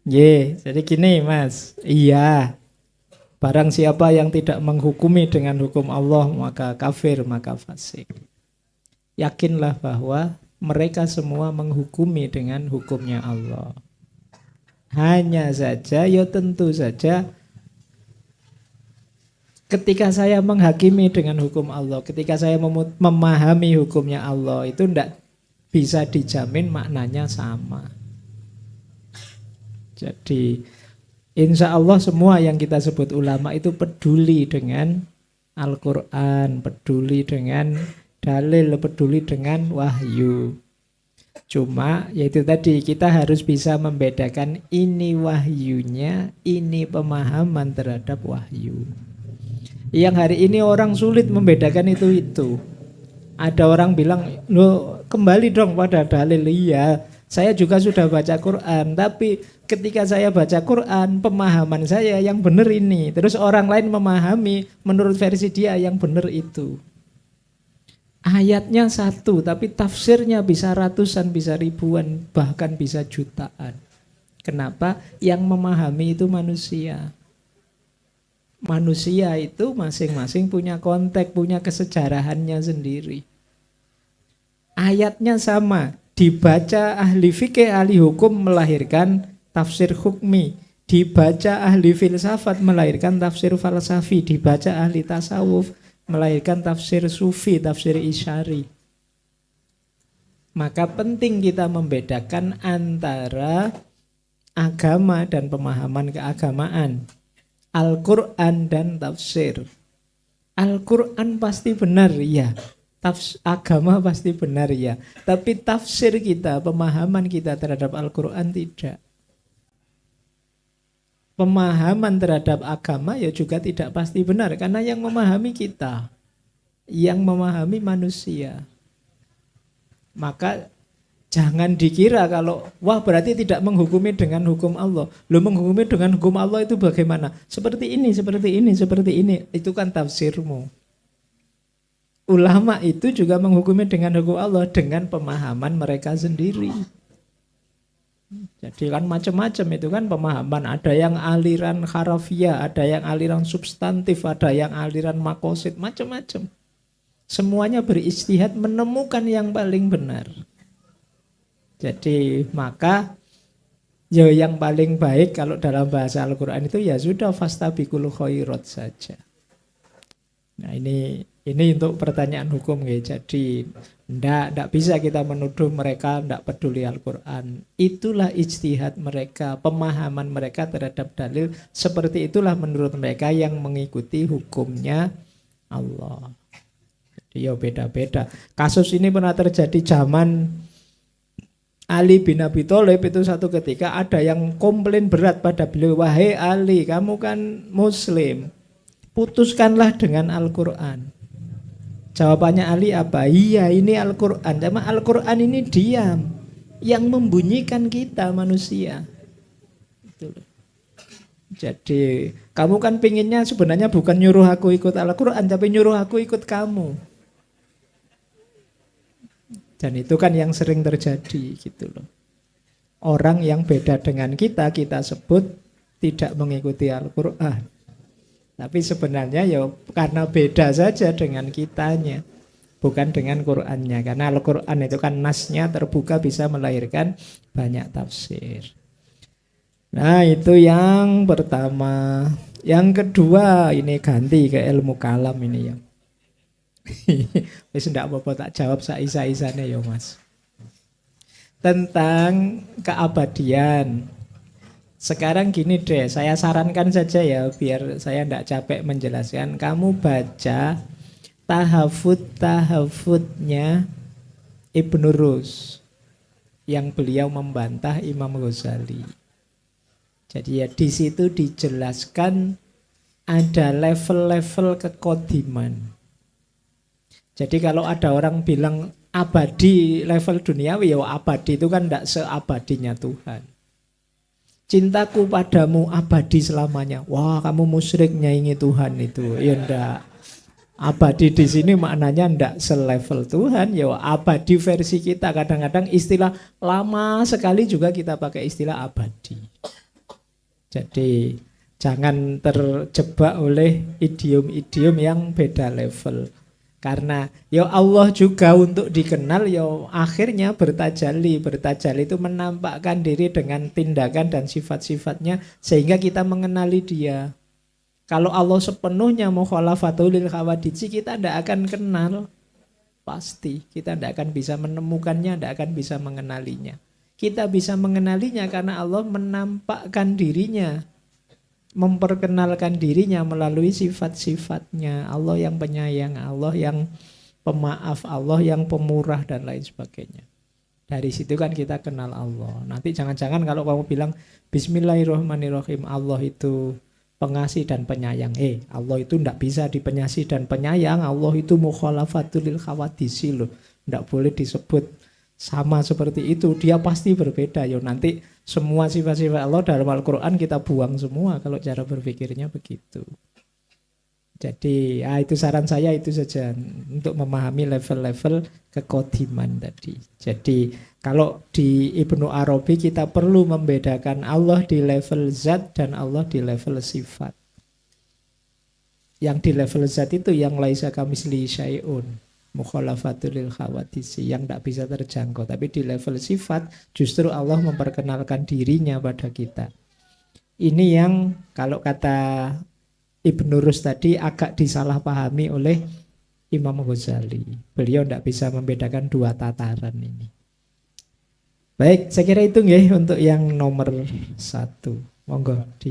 Jadi gini Mas, iya, barang siapa yang tidak menghukumi dengan hukum Allah maka kafir, maka fasik. Yakinlah bahwa mereka semua menghukumi dengan hukumnya Allah. Hanya saja, ya tentu saja ketika saya menghakimi dengan hukum Allah, ketika saya memahami hukumnya Allah, itu tidak bisa dijamin maknanya sama. Jadi insya Allah semua yang kita sebut ulama itu peduli dengan Al-Quran, peduli dengan dalil, peduli dengan wahyu. Cuma yaitu tadi, kita harus bisa membedakan ini wahyunya, ini pemahaman terhadap wahyu. Yang hari ini orang sulit membedakan itu. Ada orang bilang, loh kembali dong pada dalil. Iya, saya juga sudah baca Quran, tapi ketika saya baca Quran, pemahaman saya yang benar ini. Terus orang lain memahami menurut versi dia yang benar itu. Ayatnya satu, tapi tafsirnya bisa ratusan, bisa ribuan, bahkan bisa jutaan. Kenapa? Yang memahami itu manusia. Manusia itu masing-masing punya konteks, punya kesejarahannya sendiri. Ayatnya sama, dibaca ahli fikih, ahli hukum melahirkan tafsir hukmi. Dibaca ahli filsafat melahirkan tafsir falsafi. Dibaca ahli tasawuf melahirkan tafsir sufi, tafsir isyari. Maka penting kita membedakan antara agama dan pemahaman keagamaan, Al-Quran dan tafsir. Al-Quran pasti benar, ya. Agama pasti benar, ya. Tapi tafsir kita, pemahaman kita terhadap Al-Quran tidak. Pemahaman terhadap agama ya juga tidak pasti benar, karena yang memahami kita, yang memahami manusia. Maka jangan dikira kalau wah berarti tidak menghukumi dengan hukum Allah. Lo menghukumi dengan hukum Allah itu bagaimana? Seperti ini, seperti ini, seperti ini. Itu kan tafsirmu. Ulama itu juga menghukumi dengan hukum Allah dengan pemahaman mereka sendiri. Jadi kan macam-macam itu kan pemahaman. Ada yang aliran harafiah, ada yang aliran substantif, ada yang aliran makosid, macam-macam. Semuanya beristihad menemukan yang paling benar. Jadi maka ya yang paling baik kalau dalam bahasa Al-Quran itu ya sudah fastabiqul khairat saja. Nah ini untuk pertanyaan hukum ya. Jadi tidak bisa kita menuduh mereka tidak peduli Al-Quran. Itulah ijtihad mereka, pemahaman mereka terhadap dalil. Seperti itulah menurut mereka yang mengikuti hukumnya Allah. Jadi ya beda-beda. Kasus ini pernah terjadi zaman Ali bin Abi Thalib. Itu satu ketika ada yang komplain berat pada beliau, wahai Ali, kamu kan muslim, putuskanlah dengan Al-Quran. Jawabannya Ali apa? Iya, ini Al-Quran. Cuma Al-Quran ini diam, yang membunyikan kita manusia. Jadi kamu kan pinginnya sebenarnya bukan nyuruh aku ikut Al-Quran, tapi nyuruh aku ikut kamu. Dan itu kan yang sering terjadi gitu loh. Orang yang beda dengan kita sebut tidak mengikuti Al-Quran. Tapi sebenarnya ya karena beda saja dengan kitanya, bukan dengan Qur'annya. Karena Al-Quran itu kan nasnya terbuka, bisa melahirkan banyak tafsir. Nah itu yang pertama. Yang kedua ini ganti ke ilmu kalam ini ya. Wis ndak apa-apa tak jawab saisa-isane ya Mas. Tentang keabadian. Sekarang gini deh, saya sarankan saja ya biar saya ndak capek menjelaskan. Kamu baca tahafudnya Ibnu Rus yang beliau membantah Imam Ghazali. Jadi ya di situ dijelaskan ada level-level kekodiman. Jadi kalau ada orang bilang abadi level duniawi, ya abadi itu kan tidak seabadinya Tuhan. Cintaku padamu abadi selamanya. Wah, kamu musyrik nyaingi Tuhan itu. Ya enggak. Abadi di sini maknanya enggak selevel Tuhan, ya abadi versi kita. Kadang-kadang istilah lama sekali juga kita pakai istilah abadi. Jadi jangan terjebak oleh idiom-idiom yang beda level. Karena ya Allah juga untuk dikenal ya akhirnya bertajalli. Bertajalli itu menampakkan diri dengan tindakan dan sifat-sifatnya sehingga kita mengenali dia. Kalau Allah sepenuhnya mukhalafatul lil khawaditsi, kita tidak akan kenal. Pasti kita tidak akan bisa menemukannya, tidak akan bisa mengenalinya. Kita bisa mengenalinya karena Allah menampakkan dirinya, memperkenalkan dirinya melalui sifat-sifatnya. Allah yang penyayang, Allah yang pemaaf, Allah yang pemurah dan lain sebagainya. Dari situ kan kita kenal Allah. Nanti jangan-jangan kalau kamu bilang Bismillahirrahmanirrahim, Allah itu pengasih dan penyayang. Allah itu tidak bisa dipenyasih dan penyayang. Allah itu mukhalafatul lil khawadisi loh. Tidak boleh disebut sama seperti itu. Dia pasti berbeda. Yo nanti semua sifat-sifat Allah dalam Al-Quran kita buang semua kalau cara berpikirnya begitu. Jadi itu saran saya itu saja untuk memahami level-level kekodiman tadi. Jadi kalau di Ibnu Arabi kita perlu membedakan Allah di level zat dan Allah di level sifat. Yang di level zat itu yang laisa kamislihi syai'un, mukhalafatul lil khawadisi, yang tidak bisa terjangkau. Tapi di level sifat justru Allah memperkenalkan dirinya pada kita. Ini yang kalau kata Ibnu Rus tadi agak disalahpahami oleh Imam Ghazali. Beliau tidak bisa membedakan dua tataran ini. Baik, saya kira itu ya untuk yang nomor 1. Monggo di